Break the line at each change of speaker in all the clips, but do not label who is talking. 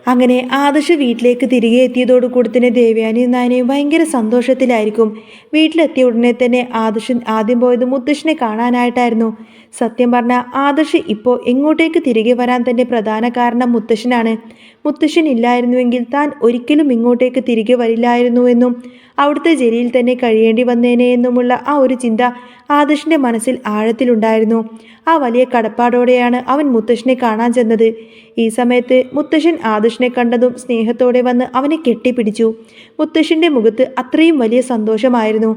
അങ്ങനെ ആദർശ് വീട്ടിലേക്ക് തിരികെ എത്തിയതോടുകൂടി തന്നെ ദേവയാനിയും നയനയും ഭയങ്കര സന്തോഷത്തിലായിരിക്കും. വീട്ടിലെത്തിയ ഉടനെ തന്നെ ആദർശൻ ആദ്യം പോയത് മുത്തശ്ശനെ കാണാനായിട്ടായിരുന്നു. സത്യം പറഞ്ഞാൽ ആദർശ് ഇപ്പോൾ ഇങ്ങോട്ടേക്ക് തിരികെ വരാൻ തന്നെ പ്രധാന കാരണം മുത്തശ്ശനാണ്. മുത്തശ്ശൻ ഇല്ലായിരുന്നുവെങ്കിൽ താൻ ഒരിക്കലും ഇങ്ങോട്ടേക്ക് തിരികെ വരില്ലായിരുന്നുവെന്നും അവിടുത്തെ ജയിലിൽ തന്നെ കഴിയേണ്ടി വന്നേനെ എന്നുമുള്ള ആ ഒരു ചിന്ത ആദർശിൻ്റെ മനസ്സിൽ ആഴത്തിലുണ്ടായിരുന്നു. ആ വലിയ കടപ്പാടോടെയാണ് അവൻ മുത്തശ്ശനെ കാണാൻ ചെന്നത്. ഈ സമയത്ത് മുത്തശ്ശൻ ആദർശിനെ കണ്ടതും സ്നേഹത്തോടെ വന്ന് അവനെ കെട്ടിപ്പിടിച്ചു. മുത്തശ്ശൻ്റെ മുഖത്ത് അത്രയും വലിയ സന്തോഷമായിരുന്നു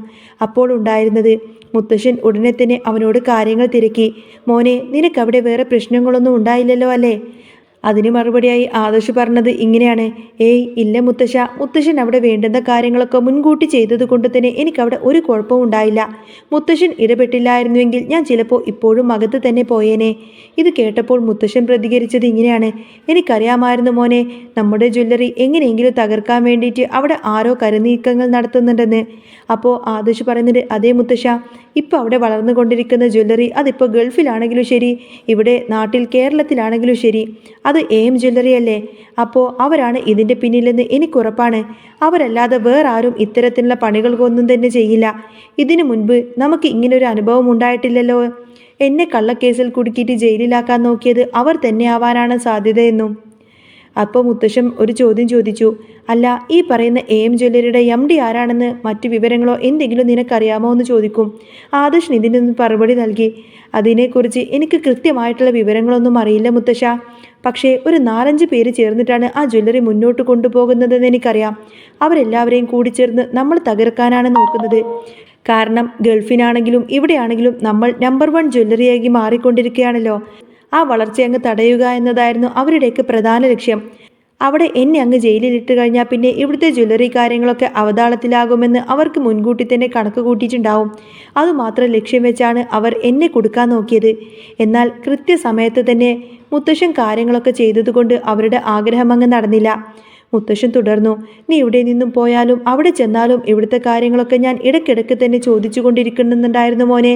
അപ്പോൾ ഉണ്ടായിരുന്നത്. മുത്തശ്ശൻ ഉടനെ തന്നെ അവനോട് കാര്യങ്ങൾ തിരക്കി. മോനെ, നിനക്കവിടെ വേറെ പ്രശ്നങ്ങളൊന്നും ഉണ്ടായില്ലല്ലോ അല്ലേ? അതിന് മറുപടിയായി ആദർശ് പറഞ്ഞത് ഇങ്ങനെയാണ്: ഏയ് ഇല്ല മുത്തശ്ശ, മുത്തശ്ശൻ അവിടെ വേണ്ടുന്ന കാര്യങ്ങളൊക്കെ മുൻകൂട്ടി ചെയ്തത് കൊണ്ട് തന്നെ എനിക്കവിടെ ഒരു കുഴപ്പവും ഉണ്ടായില്ല. മുത്തശ്ശൻ ഇടപെട്ടില്ലായിരുന്നുവെങ്കിൽ ഞാൻ ചിലപ്പോൾ ഇപ്പോഴും അകത്ത് തന്നെ പോയേനെ. ഇത് കേട്ടപ്പോൾ മുത്തശ്ശൻ പ്രതികരിച്ചത് ഇങ്ങനെയാണ്: എനിക്കറിയാമായിരുന്നു മോനെ, നമ്മുടെ ജ്വല്ലറി എങ്ങനെയെങ്കിലും തകർക്കാൻ വേണ്ടിയിട്ട് അവിടെ ആരോ കരുനീക്കങ്ങൾ നടത്തുന്നുണ്ടെന്ന്. അപ്പോൾ ആദർശ് പറയുന്നത്, അതേ മുത്തശ്ശ, ഇപ്പോൾ അവിടെ വളർന്നുകൊണ്ടിരിക്കുന്ന ജ്വല്ലറി അതിപ്പോൾ ഗൾഫിലാണെങ്കിലും ശരി, ഇവിടെ നാട്ടിൽ കേരളത്തിലാണെങ്കിലും ശരി, അത് എം ജ്വല്ലറി അല്ലേ? അപ്പോൾ അവരാണ് ഇതിൻ്റെ പിന്നിലെന്ന് എനിക്കുറപ്പാണ്. അവരല്ലാതെ വേറെ ആരും ഇത്തരത്തിലുള്ള പണികൾക്കൊന്നും തന്നെ ചെയ്യില്ല. ഇതിനു മുൻപ് നമുക്ക് ഇങ്ങനൊരു അനുഭവം ഉണ്ടായിട്ടില്ലല്ലോ. എന്നെ കള്ളക്കേസിൽ കുടുക്കിയിട്ട് ജയിലിലാക്കാൻ നോക്കിയത് അവർ തന്നെ ആവാനാണ് സാധ്യതയെന്നും. അപ്പോൾ മുത്തശ്ശൻ ഒരു ചോദ്യം ചോദിച്ചു: അല്ല, ഈ പറയുന്ന എം ജ്വല്ലറിയുടെ MD ആരാണെന്ന് മറ്റു വിവരങ്ങളോ എന്തെങ്കിലും നിനക്കറിയാമോ എന്ന് ചോദിക്കും. ആദർശ് ഇതിന് മറുപടി നൽകി: അതിനെക്കുറിച്ച് എനിക്ക് കൃത്യമായിട്ടുള്ള വിവരങ്ങളൊന്നും അറിയില്ല മുത്തശ്ശ. പക്ഷേ ഒരു 4-5 പേര് ചേർന്നിട്ടാണ് ആ ജ്വല്ലറി മുന്നോട്ട് കൊണ്ടുപോകുന്നതെന്ന് എനിക്കറിയാം. അവരെല്ലാവരെയും കൂടി ചേർന്ന് നമ്മൾ തകർക്കാനാണ് നോക്കുന്നത്. കാരണം ഗൾഫിനാണെങ്കിലും ഇവിടെയാണെങ്കിലും നമ്മൾ നമ്പർ 1 ജ്വല്ലറിയായി മാറിക്കൊണ്ടിരിക്കുകയാണല്ലോ. ആ വളർച്ച അങ്ങ് തടയുക എന്നതായിരുന്നു അവരുടെയൊക്കെ പ്രധാന ലക്ഷ്യം. അവിടെ എന്നെ അങ്ങ് ജയിലിലിട്ട് കഴിഞ്ഞാൽ പിന്നെ ഇവിടുത്തെ ജ്വല്ലറി കാര്യങ്ങളൊക്കെ അവതാളത്തിലാകുമെന്ന് അവർക്ക് മുൻകൂട്ടി തന്നെ കണക്ക് കൂട്ടിയിട്ടുണ്ടാവും. അതുമാത്രം ലക്ഷ്യം വെച്ചാണ് അവർ എന്നെ കൊടുക്കാൻ നോക്കിയത്. എന്നാൽ കൃത്യസമയത്ത് തന്നെ മുത്തശ്ശൻ കാര്യങ്ങളൊക്കെ ചെയ്തതുകൊണ്ട് അവരുടെ ആഗ്രഹം അങ്ങ് നടന്നില്ല. മുത്തശ്ശൻ തുടർന്നു: നീ ഇവിടെ നിന്നും പോയാലും അവിടെ ചെന്നാലും ഇവിടുത്തെ കാര്യങ്ങളൊക്കെ ഞാൻ ഇടയ്ക്കിടയ്ക്ക് തന്നെ ചോദിച്ചു കൊണ്ടിരിക്കുന്നുണ്ടായിരുന്നു മോനെ.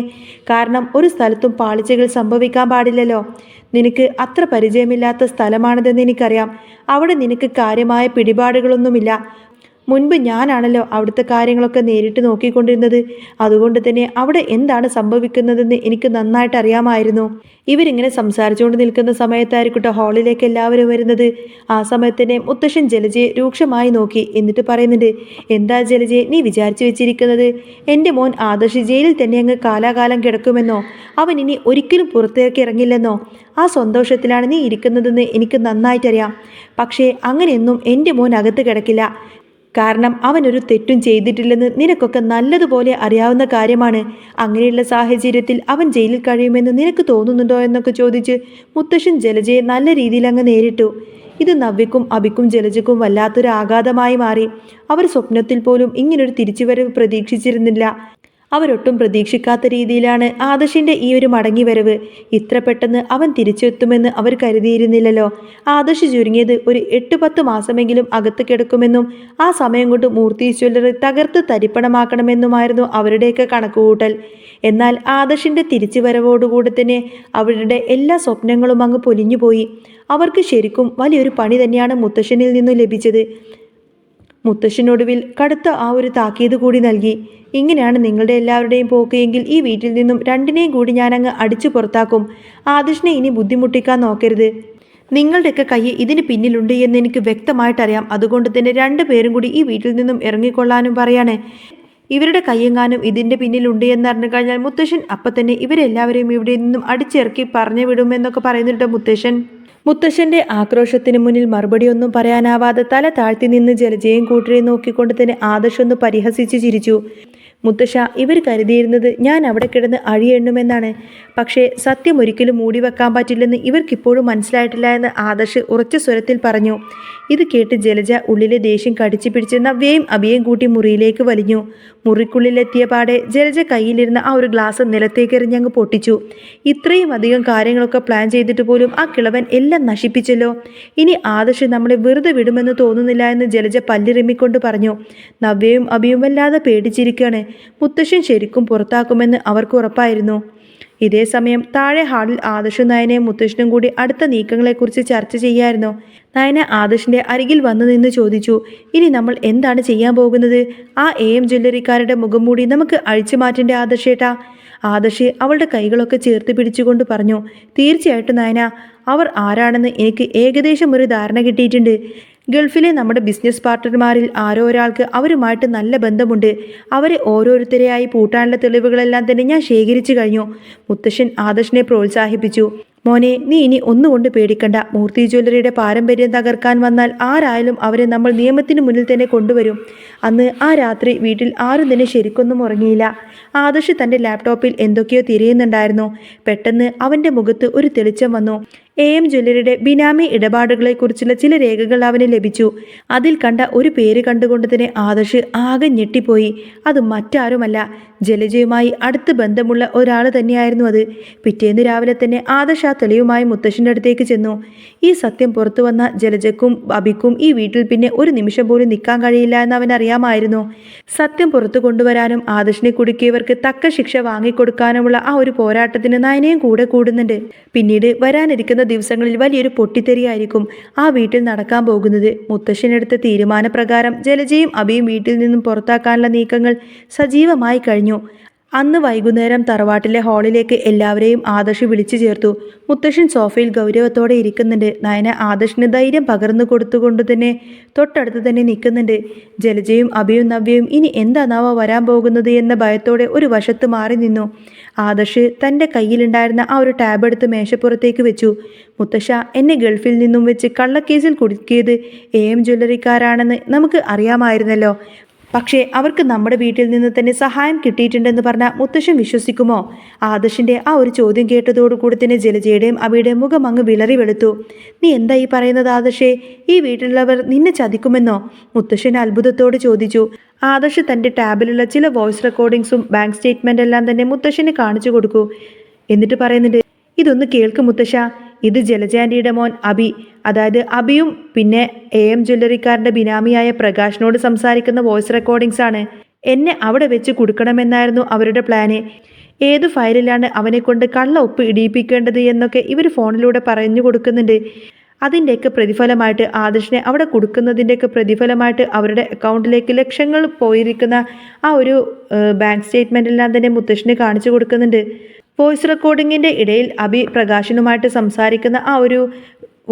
കാരണം ഒരു സ്ഥലത്തും പാളിച്ചകൾ സംഭവിക്കാൻ പാടില്ലല്ലോ. നിനക്ക് അത്ര പരിചയമില്ലാത്ത സ്ഥലമാണിതെന്ന് എനിക്കറിയാം. അവിടെ നിനക്ക് കാര്യമായ പിടിപാടുകളൊന്നുമില്ല. മുൻപ് ഞാനാണല്ലോ അവിടുത്തെ കാര്യങ്ങളൊക്കെ നേരിട്ട് നോക്കിക്കൊണ്ടിരുന്നത്. അതുകൊണ്ട് തന്നെ അവിടെ എന്താണ് സംഭവിക്കുന്നതെന്ന് എനിക്ക് നന്നായിട്ട് അറിയാമായിരുന്നു. ഇവരിങ്ങനെ സംസാരിച്ചുകൊണ്ട് നിൽക്കുന്ന സമയത്തായിരിക്കട്ടെ ഹാളിലേക്ക് എല്ലാവരും വരുന്നത്. ആ സമയത്ത് തന്നെ മുത്തശ്ശൻ ജലജയെ രൂക്ഷമായി നോക്കി. എന്നിട്ട് പറയുന്നുണ്ട്: എന്താ ജലജയെ നീ വിചാരിച്ചു വെച്ചിരിക്കുന്നത്? എൻ്റെ മോൻ ആദർശ് ജയിലിൽ തന്നെ അങ്ങ് കാലാകാലം കിടക്കുമെന്നോ? അവൻ ഇനി ഒരിക്കലും പുറത്തേക്ക് ഇറങ്ങില്ലെന്നോ? ആ സന്തോഷത്തിലാണ് നീ ഇരിക്കുന്നതെന്ന് എനിക്ക് നന്നായിട്ടറിയാം. പക്ഷേ അങ്ങനെയൊന്നും എൻ്റെ മോൻ അകത്ത് കിടക്കില്ല. കാരണം അവനൊരു തെറ്റും ചെയ്തിട്ടില്ലെന്ന് നിനക്കൊക്കെ നല്ലതുപോലെ അറിയാവുന്ന കാര്യമാണ്. അങ്ങനെയുള്ള സാഹചര്യത്തിൽ അവൻ ജയിലിൽ കഴിയുമെന്ന് നിനക്ക് തോന്നുന്നുണ്ടോ എന്നൊക്കെ ചോദിച്ച് മുത്തശ്ശൻ ജലജയെ നല്ല രീതിയിൽ അങ്ങ് നേരിട്ടു. ഇത് നവ്യക്കും അഭിക്കും ജലജയ്ക്കും വല്ലാത്തൊരു ആഘാതമായി മാറി. അവർ സ്വപ്നത്തിൽ പോലും ഇങ്ങനൊരു തിരിച്ചുവരവ് പ്രതീക്ഷിച്ചിരുന്നില്ല. അവരൊട്ടും പ്രതീക്ഷിക്കാത്ത രീതിയിലാണ് ആദർശിൻ്റെ ഈ ഒരു മടങ്ങിവരവ്. ഇത്ര പെട്ടെന്ന് അവൻ തിരിച്ചെത്തുമെന്ന് അവർ കരുതിയിരുന്നില്ലല്ലോ. ആദർശ് ചുരുങ്ങിയത് ഒരു 8-10 മാസമെങ്കിലും അകത്ത് കിടക്കുമെന്നും ആ സമയം കൊണ്ട് മൂർത്തി ജ്വല്ലറി തകർത്ത് തരിപ്പണമാക്കണമെന്നുമായിരുന്നു അവരുടെയൊക്കെ കണക്കുകൂട്ടൽ. എന്നാൽ ആദർശിൻ്റെ തിരിച്ചുവരവോടുകൂടി തന്നെ അവരുടെ എല്ലാ സ്വപ്നങ്ങളും അങ്ങ് പൊലിഞ്ഞുപോയി. അവർക്ക് ശരിക്കും വലിയൊരു പണി തന്നെയാണ് മുത്തശ്ശനിൽ നിന്നും ലഭിച്ചത്. മുത്തശ്ശനൊടുവിൽ കടുത്ത ആ ഒരു താക്കീത് കൂടി നൽകി: ഇങ്ങനെയാണ് നിങ്ങളുടെ എല്ലാവരുടെയും പോക്ക് എങ്കിൽ ഈ വീട്ടിൽ നിന്നും രണ്ടിനെയും കൂടി ഞാനങ്ങ് അടിച്ചു പുറത്താക്കും. ആദർശിനെ ഇനി ബുദ്ധിമുട്ടിക്കാൻ നോക്കരുത്. നിങ്ങളുടെയൊക്കെ കൈ ഇതിന് പിന്നിലുണ്ട് എന്ന് എനിക്ക് വ്യക്തമായിട്ടറിയാം. അതുകൊണ്ട് തന്നെ 2 പേരും കൂടി ഈ വീട്ടിൽ നിന്നും ഇറങ്ങിക്കൊള്ളാനും പറയാണ്. ഇവരുടെ കയ്യെങ്ങാനും ഇതിൻ്റെ പിന്നിലുണ്ട് എന്നറിഞ്ഞു കഴിഞ്ഞാൽ മുത്തശ്ശൻ അപ്പം തന്നെ ഇവരെല്ലാവരെയും ഇവിടെ നിന്നും അടിച്ചിറക്കി പറഞ്ഞു വിടുമെന്നൊക്കെ പറയുന്നുണ്ട് മുത്തശ്ശൻ. മുത്തശ്ശൻ്റെ ആക്രോശത്തിന് മുന്നിൽ മറുപടിയൊന്നും പറയാനാവാതെ തല താഴ്ത്തി നിന്ന് ജലജയും കൂട്ടരെയും നോക്കിക്കൊണ്ട് തന്നെ ആദർശ് ഒന്ന് പരിഹസിച്ച് ചിരിച്ചു. മുത്തശ്ശ, ഇവർ കരുതിയിരുന്നത് ഞാൻ അവിടെ കിടന്ന് അഴിയെണ്ണുമെന്നാണ്. പക്ഷേ സത്യം ഒരിക്കലും മൂടി വെക്കാൻ പറ്റില്ലെന്ന് ഇവർക്കിപ്പോഴും മനസ്സിലായിട്ടില്ല എന്ന് ആദർശ് ഉറച്ച സ്വരത്തിൽ പറഞ്ഞു. ഇത് കേട്ട് ജലജ ഉള്ളിലെ ദേഷ്യം കടിച്ചു പിടിച്ച് നവ്യയും അഭിയേയും കൂട്ടി മുറിയിലേക്ക് വലിഞ്ഞു. മുറിക്കുള്ളിലെത്തിയ പാടെ ജലജ കയ്യിലിരുന്ന ആ ഒരു ഗ്ലാസ് നിലത്തേക്ക് എറിഞ്ഞങ്ങ് പൊട്ടിച്ചു. ഇത്രയും അധികം കാര്യങ്ങളൊക്കെ പ്ലാൻ ചെയ്തിട്ട് പോലും ആ കിളവൻ എല്ലാം നശിപ്പിച്ചല്ലോ. ഇനി ആദർശ് നമ്മളെ വെറുതെ വിടുമെന്ന് തോന്നുന്നില്ല എന്ന് ജലജ പല്ലിറിമ്മിക്കൊണ്ട് പറഞ്ഞു. നവ്യയും അഭിയും വല്ലാതെ പേടിച്ചിരിക്കുകയാണ്. മുത്തശ്ശൻ ശരിക്കും പുറത്താക്കുമെന്ന് അവർക്ക് ഉറപ്പായിരുന്നു. ഇതേ സമയം താഴെ ഹാളിൽ ആദർശും നയനയും മുത്തശ്ശനും കൂടി അടുത്ത നീക്കങ്ങളെക്കുറിച്ച് ചർച്ച ചെയ്യായിരുന്നു. നയന ആദർശിന്റെ അരികിൽ വന്നു നിന്ന് ചോദിച്ചു, ഇനി നമ്മൾ എന്താണ് ചെയ്യാൻ പോകുന്നത്? ആ AM ജ്വല്ലറിക്കാരുടെ മുഖം മൂടി നമുക്ക് അഴിച്ചു മാറ്റേണ്ട ആദർശേട്ടാ. ആദർശ് അവളുടെ കൈകളൊക്കെ ചേർത്ത് പിടിച്ചുകൊണ്ട് പറഞ്ഞു, തീർച്ചയായിട്ടും നയന, അവർ ആരാണെന്ന് എനിക്ക് ഏകദേശം ഒരു ധാരണ കിട്ടിയിട്ടുണ്ട്. ഗൾഫിലെ നമ്മുടെ ബിസിനസ് പാർട്ട്ണർമാരിൽ ആരോ ഒരാൾക്ക് അവരുമായിട്ട് നല്ല ബന്ധമുണ്ട്. അവരെ ഓരോരുത്തരെയായി പൂട്ടാനുള്ള തെളിവുകളെല്ലാം തന്നെ ഞാൻ ശേഖരിച്ചു കഴിഞ്ഞു. മുത്തശ്ശൻ ആദർശിനെ പ്രോത്സാഹിപ്പിച്ചു. മോനെ, നീ ഇനി ഒന്നുകൊണ്ട് പേടിക്കണ്ട. മൂർത്തി ജ്വല്ലറിയുടെ പാരമ്പര്യം തകർക്കാൻ വന്നാൽ ആരായാലും അവരെ നമ്മൾ നിയമത്തിന് മുന്നിൽ തന്നെ കൊണ്ടുവരും. അന്ന് ആ രാത്രി വീട്ടിൽ ആരും തന്നെ ശരിക്കൊന്നും ഉറങ്ങിയില്ല. ആദർശ് തൻ്റെ ലാപ്ടോപ്പിൽ എന്തൊക്കെയോ തിരയുന്നുണ്ടായിരുന്നു. പെട്ടെന്ന് അവൻ്റെ മുഖത്ത് ഒരു തെളിച്ചം വന്നു. AM ജ്വല്ലറിയുടെ ബിനാമി ഇടപാടുകളെക്കുറിച്ചുള്ള ചില രേഖകൾ അവന് ലഭിച്ചു. അതിൽ കണ്ട ഒരു പേര് കണ്ടുകൊണ്ട് തന്നെ ആദർശ് ആകെ ഞെട്ടിപ്പോയി. അത് മറ്റാരുമല്ല, ജലജയുമായി അടുത്ത് ബന്ധമുള്ള ഒരാൾ തന്നെയായിരുന്നു അത്. പിറ്റേന്ന് രാവിലെ തന്നെ ആദർശ് ആ തെളിവുമായി മുത്തശ്ശൻ്റെ അടുത്തേക്ക് ചെന്നു. ഈ സത്യം പുറത്തു വന്ന ജലജയ്ക്കും അബിക്കും ഈ വീട്ടിൽ പിന്നെ ഒരു നിമിഷം പോലും നിൽക്കാൻ കഴിയില്ല എന്ന് അവനറിയാമായിരുന്നു. സത്യം പുറത്തു കൊണ്ടുവരാനും ആദർശിനെ കുടുക്കിയവർക്ക് തക്ക ശിക്ഷ വാങ്ങിക്കൊടുക്കാനുമുള്ള ആ ഒരു പോരാട്ടത്തിന് നയനയും കൂടെ കൂടുന്നുണ്ട്. പിന്നീട് വരാനിരിക്കുന്ന ദിവസങ്ങളിൽ വലിയൊരു പൊട്ടിത്തെറിയായിരിക്കും ആ വീട്ടിൽ നടക്കാൻ പോകുന്നത്. മുത്തശ്ശനെടുത്ത തീരുമാനപ്രകാരം ജലജയും അബിയും വീട്ടിൽ നിന്നും പുറത്താക്കാനുള്ള നീക്കങ്ങൾ സജീവമായി കഴിഞ്ഞു. അന്ന് വൈകുന്നേരം തറവാട്ടിലെ ഹാളിലേക്ക് എല്ലാവരെയും ആദർശ് വിളിച്ചു ചേർത്തു. മുത്തശ്ശൻ സോഫയിൽ ഗൗരവത്തോടെ ഇരിക്കുന്നുണ്ട്. നയന ആദർശിന് ധൈര്യം പകർന്നു കൊടുത്തുകൊണ്ട് തന്നെ തൊട്ടടുത്ത് തന്നെ നിൽക്കുന്നുണ്ട്. ജലജയും അഭിയും നവ്യയും ഇനി എന്താണാവോ വരാൻ പോകുന്നത് എന്ന ഭയത്തോടെ ഒരു വശത്ത് മാറി നിന്നു. ആദർശ് തൻ്റെ കയ്യിലുണ്ടായിരുന്ന ആ ഒരു ടാബ് എടുത്ത് മേശപ്പുറത്തേക്ക് വെച്ചു. മുത്തശ്ശ, എന്നെ ഗൾഫിൽ നിന്നും വെച്ച് കള്ളക്കേസിൽ കുടുക്കിയത് AM ജ്വല്ലറിക്കാരാണെന്ന് നമുക്ക് അറിയാമായിരുന്നല്ലോ. പക്ഷേ അവർക്ക് നമ്മുടെ വീട്ടിൽ നിന്ന് തന്നെ സഹായം കിട്ടിയിട്ടുണ്ടെന്ന് പറഞ്ഞാൽ മുത്തശ്ശൻ വിശ്വസിക്കുമോ? ആദർശിൻ്റെ ആ ഒരു ചോദ്യം കേട്ടതോടുകൂടി തന്നെ ജലജയുടെയും അവയുടെയും മുഖം അങ്ങ് വിളറി വെളുത്തു. നീ എന്താ ഈ പറയുന്നത് ആദർശേ? ഈ വീട്ടിലുള്ളവർ നിന്നെ ചതിക്കുമെന്നോ? മുത്തശ്ശൻ അത്ഭുതത്തോട് ചോദിച്ചു. ആദർശ് തൻ്റെ ടാബിലുള്ള ചില വോയിസ് റെക്കോർഡിങ്സും ബാങ്ക് സ്റ്റേറ്റ്മെൻ്റ് എല്ലാം തന്നെ മുത്തശ്ശന് കാണിച്ചു കൊടുക്കൂ. എന്നിട്ട് പറയുന്നുണ്ട്, ഇതൊന്ന് കേൾക്ക് മുത്തശ്ശ, ഇത് ജലജാൻറ്റിയുടെ മോൻ അബി, അതായത് അബിയും പിന്നെ AM ജ്വല്ലറിക്കാരൻ്റെ ബിനാമിയായ പ്രകാശിനോട് സംസാരിക്കുന്ന വോയിസ് റെക്കോർഡിങ്സ് ആണ്. എന്നെ അവിടെ വെച്ച് കൊടുക്കണമെന്നായിരുന്നു അവരുടെ പ്ലാന്. ഏത് ഫയലിലാണ് അവനെ കൊണ്ട് കള്ള ഒപ്പ് ഇടിയിപ്പിക്കേണ്ടത് എന്നൊക്കെ ഇവർ ഫോണിലൂടെ പറഞ്ഞു കൊടുക്കുന്നുണ്ട്. അതിൻ്റെയൊക്കെ പ്രതിഫലമായിട്ട് ആദർശിനെ അവിടെ കൊടുക്കുന്നതിൻ്റെയൊക്കെ പ്രതിഫലമായിട്ട് അവരുടെ അക്കൗണ്ടിലേക്ക് ലക്ഷങ്ങൾ പോയിരിക്കുന്ന ആ ഒരു ബാങ്ക് സ്റ്റേറ്റ്മെൻ്റ് എല്ലാം തന്നെ മുത്തശ്ശിനെ കാണിച്ചു കൊടുക്കുന്നുണ്ട്. വോയിസ് റെക്കോർഡിങ്ങിൻ്റെ ഇടയിൽ അബി പ്രകാശനുമായിട്ട് സംസാരിക്കുന്ന ആ ഒരു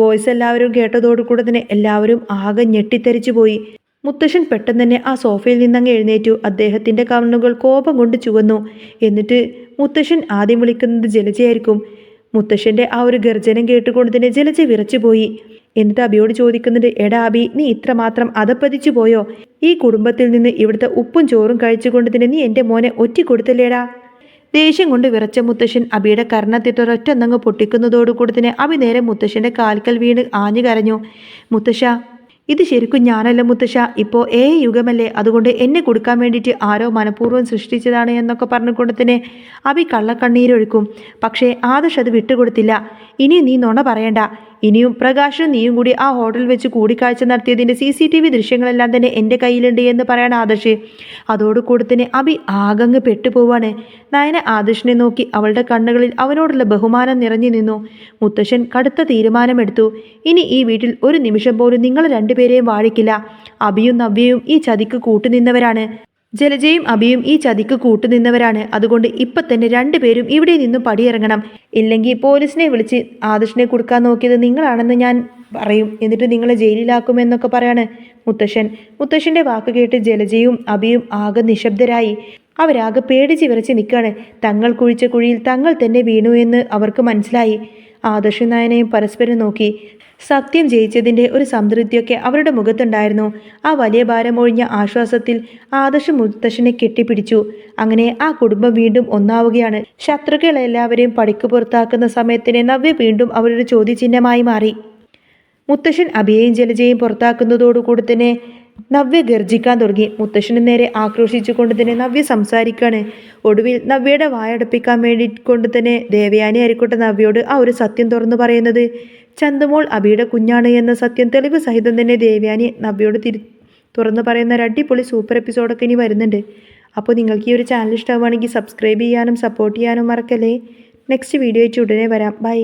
വോയിസ് എല്ലാവരും കേട്ടതോടുകൂടെ തന്നെ എല്ലാവരും ആകെ ഞെട്ടിത്തെറിച്ചു പോയി. മുത്തശ്ശൻ പെട്ടെന്ന് തന്നെ ആ സോഫയിൽ നിന്നങ്ങ് എഴുന്നേറ്റു. അദ്ദേഹത്തിൻ്റെ കണ്ണുകൾ കോപം കൊണ്ട് ചുവന്നു. എന്നിട്ട് മുത്തശ്ശൻ ആദ്യം വിളിക്കുന്നത് ജലജയായിരിക്കും. മുത്തശ്ശൻ്റെ ആ ഒരു ഗർജനം കേട്ടുകൊണ്ട് തന്നെ ജലജ വിറച്ചുപോയി. എന്നിട്ട് അബിയോട് ചോദിക്കുന്നുണ്ട്, എടാ അബി, നീ ഇത്രമാത്രം അധപ്പതിച്ചു പോയോ? ഈ കുടുംബത്തിൽ നിന്ന് ഇവിടുത്തെ ഉപ്പും ചോറും കഴിച്ചുകൊണ്ട് തന്നെ നീ എൻ്റെ മോനെ ഒറ്റിക്കൊടുത്തല്ലേടാ? ദേഷ്യം കൊണ്ട് വിറച്ച മുത്തശ്ശൻ അബിയുടെ കർണത്തിട്ടൊരൊറ്റന്നങ്ങ് പൊട്ടിക്കുന്നതോടുകൂടി തന്നെ അബി നേരെ മുത്തശ്ശൻ്റെ കാൽക്കൽ വീണ് ആഞ്ഞു കരഞ്ഞു. മുത്തശ്ശ, ഇത് ശരിക്കും ഞാനല്ല മുത്തശ്ശ, ഇപ്പോൾ യുഗമല്ലേ, അതുകൊണ്ട് എന്നെ കൊടുക്കാൻ വേണ്ടിയിട്ട് ആരോ മനഃപൂർവ്വം സൃഷ്ടിച്ചതാണ് എന്നൊക്കെ പറഞ്ഞുകൊണ്ട് തന്നെ അബി കള്ളക്കണ്ണീരൊഴുക്കും. പക്ഷേ ആദർശ് അത് വിട്ടുകൊടുത്തില്ല. ഇനി നീ നുണ പറയണ്ട. ഇനിയും പ്രകാശനും നീയും കൂടി ആ ഹോട്ടലിൽ വെച്ച് കൂടിക്കാഴ്ച നടത്തിയതിൻ്റെ CCTV ദൃശ്യങ്ങളെല്ലാം തന്നെ എൻ്റെ കയ്യിലുണ്ട് എന്ന് പറയണ ആദർശ്. അതോടുകൂടി തന്നെ അബി ആകങ്ങ് പെട്ടുപോവാണ്. നയന ആദർശിനെ നോക്കി അവളുടെ കണ്ണുകളിൽ അവനോടുള്ള ബഹുമാനം നിറഞ്ഞു നിന്നു. മുത്തശ്ശൻ കടുത്ത തീരുമാനമെടുത്തു. ഇനി ഈ വീട്ടിൽ ഒരു നിമിഷം പോലും നിങ്ങൾ രണ്ടുപേരെയും വാഴിക്കില്ല. അബിയും നവ്യയും ഈ ചതിക്ക് കൂട്ടുനിന്നവരാണ്. ജലജയും അബിയും ഈ ചതിക്ക് കൂട്ടുനിന്നവരാണ്. അതുകൊണ്ട് ഇപ്പം തന്നെ രണ്ടുപേരും ഇവിടെ നിന്നും പടിയിറങ്ങണം. ഇല്ലെങ്കിൽ പോലീസിനെ വിളിച്ച് ആദർശിനെ കൊടുക്കാൻ നോക്കിയത് നിങ്ങളാണെന്ന് ഞാൻ പറയും. എന്നിട്ട് നിങ്ങളെ ജയിലിലാക്കുമെന്നൊക്കെ പറയാണ് മുത്തശ്ശൻ്റെ വാക്ക് കേട്ട് ജലജയും അബിയും ആകെ നിശബ്ദരായി. അവരാകെ പേടിച്ച് വിറച്ച് നിൽക്കുകയാണ്. തങ്ങൾ കുഴിച്ച കുഴിയിൽ തങ്ങൾ തന്നെ വീണു എന്ന് അവർക്ക് മനസ്സിലായി. ആദർശും നയനയും പരസ്പരം നോക്കി. സത്യം ജയിച്ചതിൻ്റെ ഒരു സംതൃപ്തിയൊക്കെ അവരുടെ മുഖത്തുണ്ടായിരുന്നു. ആ വലിയ ഭാരമൊഴിഞ്ഞ ആശ്വാസത്തിൽ ആദർശ് മുത്തശ്ശനെ കെട്ടിപ്പിടിച്ചു. അങ്ങനെ ആ കുടുംബം വീണ്ടും ഒന്നാവുകയാണ്. ശത്രുക്കളെല്ലാവരെയും പടിക്ക് പുറത്താക്കുന്ന സമയത്തിന് നവ്യ വീണ്ടും അവരുടെ ചോദ്യചിഹ്നമായി മാറി. മുത്തശ്ശൻ അബിയെയും ജലജയെയും പുറത്താക്കുന്നതോടുകൂടി തന്നെ നവ്യ ഗർജിക്കാൻ തുടങ്ങി. മുത്തശ്ശന് നേരെ ആക്രോശിച്ചുകൊണ്ട് തന്നെ നവ്യ സംസാരിക്കുകയാണ്. ഒടുവിൽ നവ്യയുടെ വായടപ്പിക്കാൻ വേണ്ടി കൊണ്ട് തന്നെ ദേവയാനി ആയിക്കോട്ടെ നവ്യയോട് ആ ഒരു സത്യം തുറന്നു പറയുന്നത്. ചന്തുമോൾ അബിയുടെ കുഞ്ഞാണ് എന്ന സത്യം തെളിവ് സഹിതം തന്നെ ദേവയാനി നവ്യയോട് തുറന്നു പറയുന്ന ഒരു അടിപൊളി സൂപ്പർ എപ്പിസോഡൊക്കെ ഇനി വരുന്നുണ്ട്. അപ്പോൾ നിങ്ങൾക്ക് ഈ ഒരു ചാനൽ ഇഷ്ടമാവുകയാണെങ്കിൽ സബ്സ്ക്രൈബ് ചെയ്യാനും സപ്പോർട്ട് ചെയ്യാനും മറക്കല്ലേ. നെക്സ്റ്റ് വീഡിയോ ആയിട്ട് ഉടനെ വരാം. ബൈ.